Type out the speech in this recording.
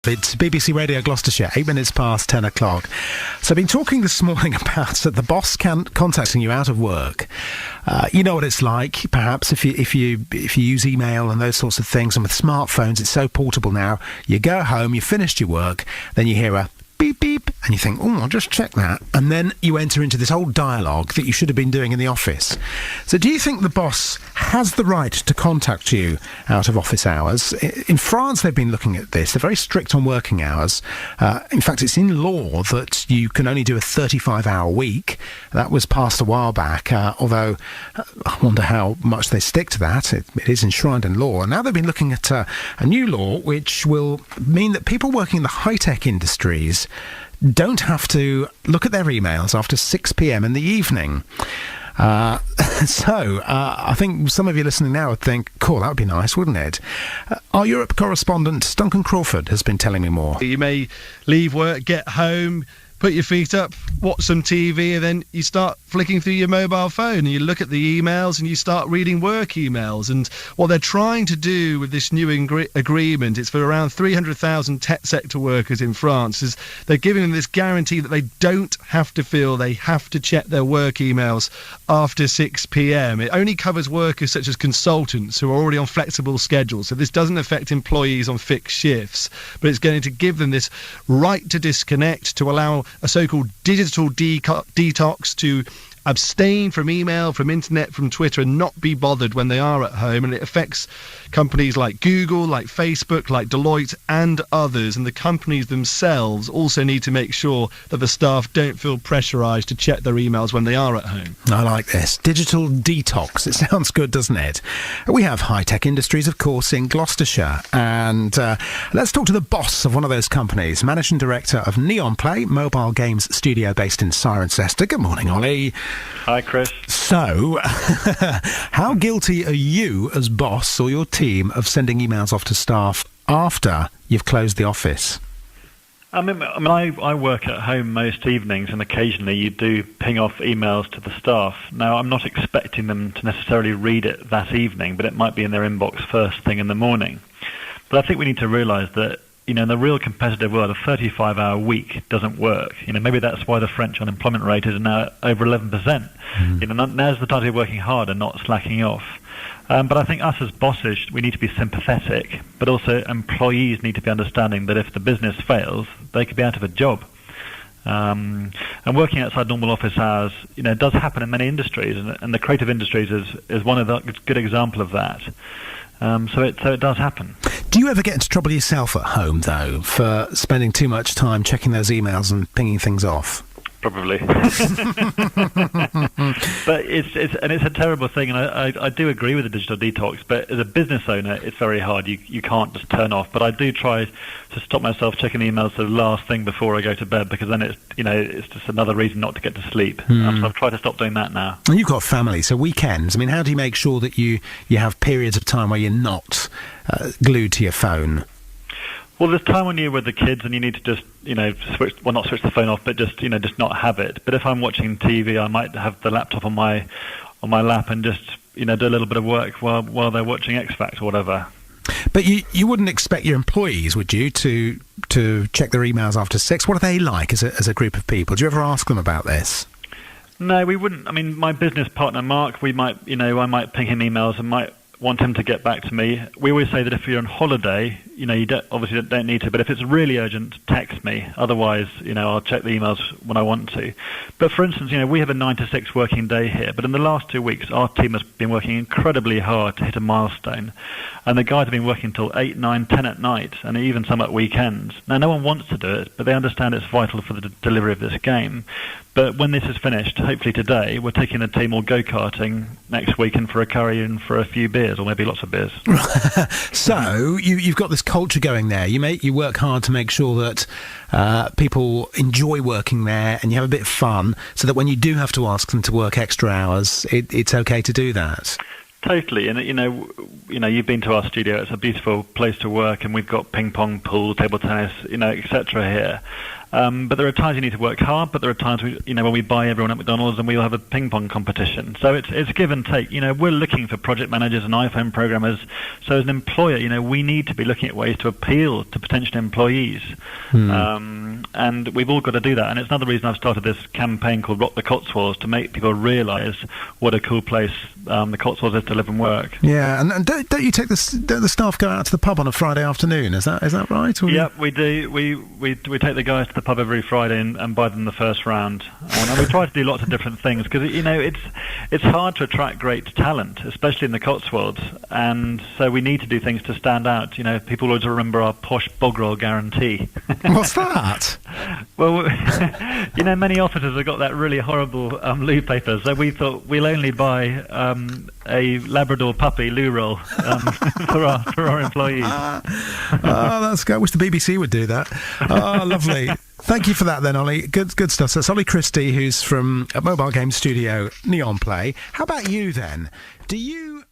It's BBC Radio Gloucestershire, 8 minutes past 10 o'clock. So I've been talking this morning about the boss contacting you out of work. You know what it's like, perhaps, if you use email and those sorts of things. And with smartphones, it's so portable now. You go home, you finished your work, then you hear a beep, beep, and you think, I'll just check that. And then you enter into this whole dialogue that you should have been doing in the office. So do you think the boss has the right to contact you out of office hours? In France, they've been looking at this. They're very strict on working hours. In fact, it's in law that you can only do a 35-hour week. That was passed a while back, although I wonder how much they stick to that. It is enshrined in law. And now they've been looking at a new law which will mean that people working in the high-tech industries don't have to look at their emails after 6 p.m. in the evening. I think some of you listening now would think, cool, that would be nice, wouldn't it? Our Europe correspondent, Duncan Crawford, has been telling me more. You may leave work, get home, put your feet up, watch some TV, and then you start flicking through your mobile phone and you look at the emails and you start reading work emails. And what they're trying to do with this new agreement, it's for around 300,000 tech sector workers in France, is they're giving them this guarantee that they don't have to feel they have to check their work emails after 6 p.m. It only covers workers such as consultants who are already on flexible schedules. So this doesn't affect employees on fixed shifts, but it's going to give them this right to disconnect, to allow a so-called digital detox, to abstain from email, from internet, from Twitter, and not be bothered when they are at home. And it affects companies like Google, like Facebook, like Deloitte and others. And the companies themselves also need to make sure that the staff don't feel pressurised to check their emails when they are at home. I like this. Digital detox. It sounds good, doesn't it? We have high-tech industries, of course, in Gloucestershire. And let's talk to the boss of one of those companies, Managing Director of Neon Play, mobile games studio based in Cirencester. Good morning, Ollie. Hi, Chris. So, how guilty are you as boss or your team of sending emails off to staff after you've closed the office? I work at home most evenings, and occasionally you do ping off emails to the staff. Now, I'm not expecting them to necessarily read it that evening, but it might be in their inbox first thing in the morning. But I think we need to realise that, in the real competitive world, a 35-hour week doesn't work. Maybe that's why the French unemployment rate is now over 11%. Now's the time to be working hard and not slacking off. But I think us as bosses, we need to be sympathetic, but also employees need to be understanding that if the business fails, they could be out of a job. And working outside normal office hours, does happen in many industries, and the creative industries is one of the good example of that. So it does happen. Do you ever get into trouble yourself at home, though, for spending too much time checking those emails and pinging things off? Probably. But it's a terrible thing, and I do agree with the digital detox, but as a business owner, it's very hard. You can't just turn off. But I do try to stop myself checking emails the last thing before I go to bed, because then it's just another reason not to get to sleep. So I've tried to stop doing that now. And you've got family, so weekends. How do you make sure that you have periods of time where you're not glued to your phone? Well, there's time when you're with the kids and you need to just, not switch the phone off, but just not have it. But if I'm watching TV, I might have the laptop on my lap and just, do a little bit of work while they're watching X Factor or whatever. But you wouldn't expect your employees, would you, to check their emails after 6? What are they like as a group of people? Do you ever ask them about this? No, we wouldn't. My business partner, Mark, I might ping him emails and might want him to get back to me. We always say that if you're on holiday, you don't need to, but if it's really urgent, text me. Otherwise, I'll check the emails when I want to. But for instance, we have a 9 to 6 working day here, but in the last 2 weeks, our team has been working incredibly hard to hit a milestone. And the guys have been working till 8, 9, 10 at night, and even some at weekends. Now, no one wants to do it, but they understand it's vital for the delivery of this game. But when this is finished, hopefully today, we're taking the team all go-karting next weekend for a curry and for a few beers, or maybe lots of beers. So, you've got this culture going there. You work hard to make sure that people enjoy working there and you have a bit of fun, so that when you do have to ask them to work extra hours, it's okay to do that. Totally, and you've been to our studio. It's a beautiful place to work, and we've got ping pong, pool, table tennis, etc. here. But there are times you need to work hard, but there are times when we buy everyone at McDonald's and we'll have a ping pong competition. So it's give and take. We're looking for project managers and iPhone programmers. So as an employer, we need to be looking at ways to appeal to potential employees. And we've all got to do that. And it's another reason I've started this campaign called Rock the Cotswolds, to make people realise what a cool place the Cotswolds is to live and work. Yeah, and don't you take don't the staff go out to the pub on a Friday afternoon? Is that right? Yeah, we do. We take the guys to the pub every Friday and buy them the first round. And we try to do lots of different things because it's hard to attract great talent, especially in the Cotswolds. And so we need to do things to stand out. People always remember our posh bog roll guarantee. What's that? Well, many officers have got that really horrible loo paper, so we thought we'll only buy a Labrador puppy loo roll for our employees. That's good. I wish the BBC would do that. Oh, lovely. Thank you for that then, Ollie. Good stuff. So it's Ollie Christie, who's from Mobile Game Studio Neon Play. How about you then? Do you